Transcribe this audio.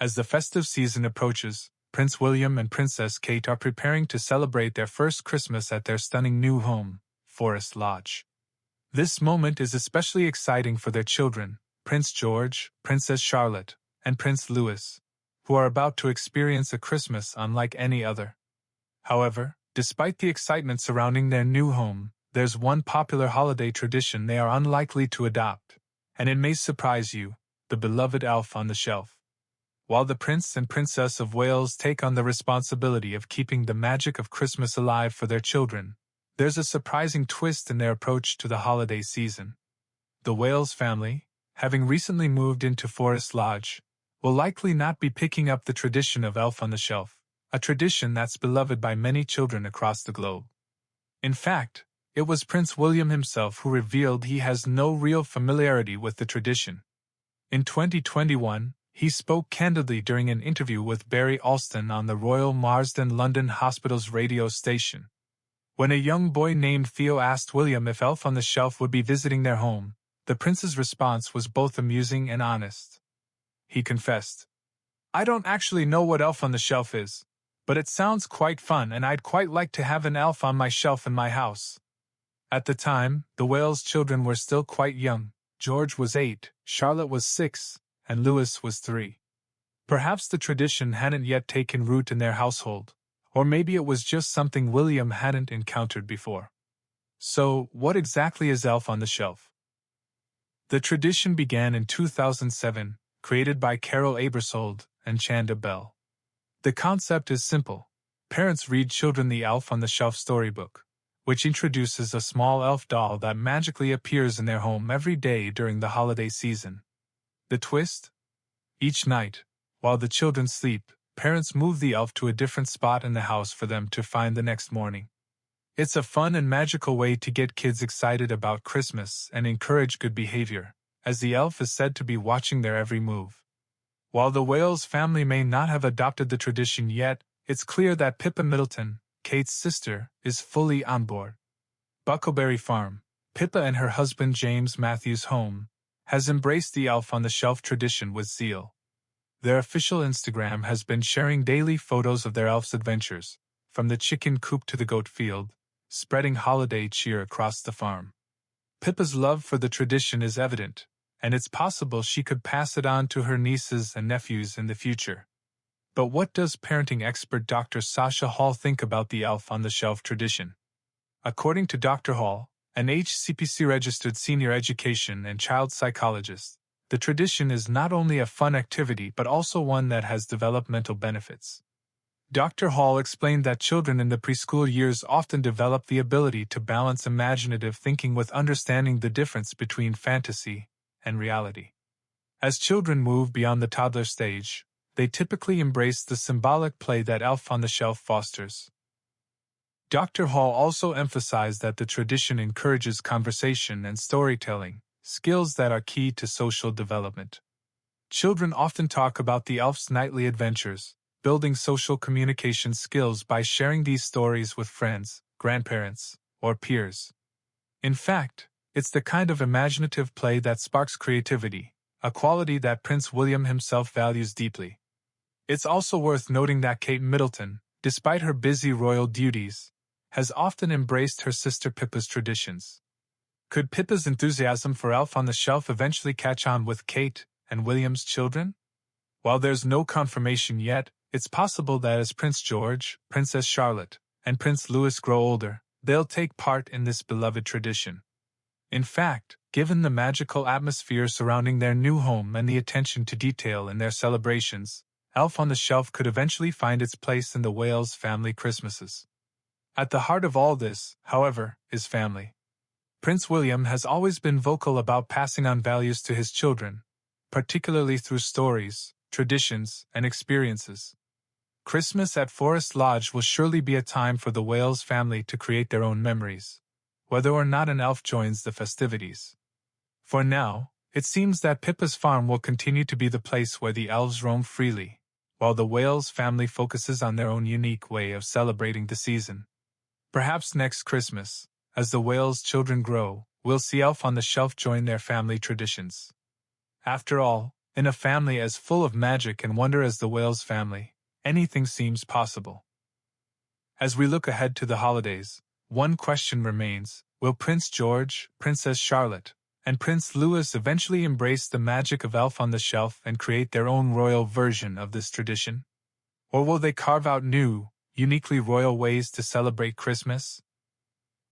As the festive season approaches, Prince William and Princess Kate are preparing to celebrate their first Christmas at their stunning new home, Forest Lodge. This moment is especially exciting for their children, Prince George, Princess Charlotte, and Prince Louis, who are about to experience a Christmas unlike any other. However, despite the excitement surrounding their new home, there's one popular holiday tradition they are unlikely to adopt, and it may surprise you: the beloved elf on the shelf. While the Prince and Princess of Wales take on the responsibility of keeping the magic of Christmas alive for their children, there's a surprising twist in their approach to the holiday season. The Wales family, having recently moved into Forest Lodge, will likely not be picking up the tradition of Elf on the Shelf, a tradition that's beloved by many children across the globe. In fact, it was Prince William himself who revealed he has no real familiarity with the tradition. In 2021, he spoke candidly during an interview with Barry Alston on the Royal Marsden London Hospital's radio station. When a young boy named Theo asked William if Elf on the Shelf would be visiting their home, the prince's response was both amusing and honest. He confessed, "I don't actually know what Elf on the Shelf is, but it sounds quite fun and I'd quite like to have an elf on my shelf in my house." At the time, the Wales children were still quite young. George was 8, Charlotte was 6, and Louis was 3. Perhaps the tradition hadn't yet taken root in their household, or maybe it was just something William hadn't encountered before. So, what exactly is Elf on the Shelf? The tradition began in 2007, created by Carol Abersold and Chanda Bell. The concept is simple. Parents read children the Elf on the Shelf storybook, which introduces a small elf doll that magically appears in their home every day during the holiday season. The twist? Each night, while the children sleep, parents move the elf to a different spot in the house for them to find the next morning. It's a fun and magical way to get kids excited about Christmas and encourage good behavior, as the elf is said to be watching their every move. While the Wales family may not have adopted the tradition yet, it's clear that Pippa Middleton, Kate's sister, is fully on board. Buckleberry Farm, Pippa and her husband James Matthews' home, has embraced the Elf on the Shelf tradition with zeal. Their official Instagram has been sharing daily photos of their elf's adventures, from the chicken coop to the goat field, spreading holiday cheer across the farm. Pippa's love for the tradition is evident, and it's possible she could pass it on to her nieces and nephews in the future. But what does parenting expert Dr. Sasha Hall think about the Elf on the Shelf tradition? According to Dr. Hall, an HCPC-registered senior education and child psychologist, the tradition is not only a fun activity but also one that has developmental benefits. Dr. Hall explained that children in the preschool years often develop the ability to balance imaginative thinking with understanding the difference between fantasy and reality. As children move beyond the toddler stage, they typically embrace the symbolic play that Elf on the Shelf fosters. Dr. Hall also emphasized that the tradition encourages conversation and storytelling, skills that are key to social development. Children often talk about the elf's nightly adventures, building social communication skills by sharing these stories with friends, grandparents, or peers. In fact, it's the kind of imaginative play that sparks creativity, a quality that Prince William himself values deeply. It's also worth noting that Kate Middleton, despite her busy royal duties, has often embraced her sister Pippa's traditions. Could Pippa's enthusiasm for Elf on the Shelf eventually catch on with Kate and William's children? While there's no confirmation yet, it's possible that as Prince George, Princess Charlotte, and Prince Louis grow older, they'll take part in this beloved tradition. In fact, given the magical atmosphere surrounding their new home and the attention to detail in their celebrations, Elf on the Shelf could eventually find its place in the Wales family Christmases. At the heart of all this, however, is family. Prince William has always been vocal about passing on values to his children, particularly through stories, traditions, and experiences. Christmas at Forest Lodge will surely be a time for the Wales family to create their own memories, whether or not an elf joins the festivities. For now, it seems that Pippa's farm will continue to be the place where the elves roam freely, while the Wales family focuses on their own unique way of celebrating the season. Perhaps next Christmas, as the Wales children grow, we'll see Elf on the Shelf join their family traditions. After all, In a family as full of magic and wonder as the Wales family, anything seems possible. As we look ahead to the holidays, one question remains: will Prince George, Princess Charlotte, and Prince Louis eventually embrace the magic of Elf on the Shelf and create their own royal version of this tradition? Or will they carve out new, uniquely royal ways to celebrate Christmas?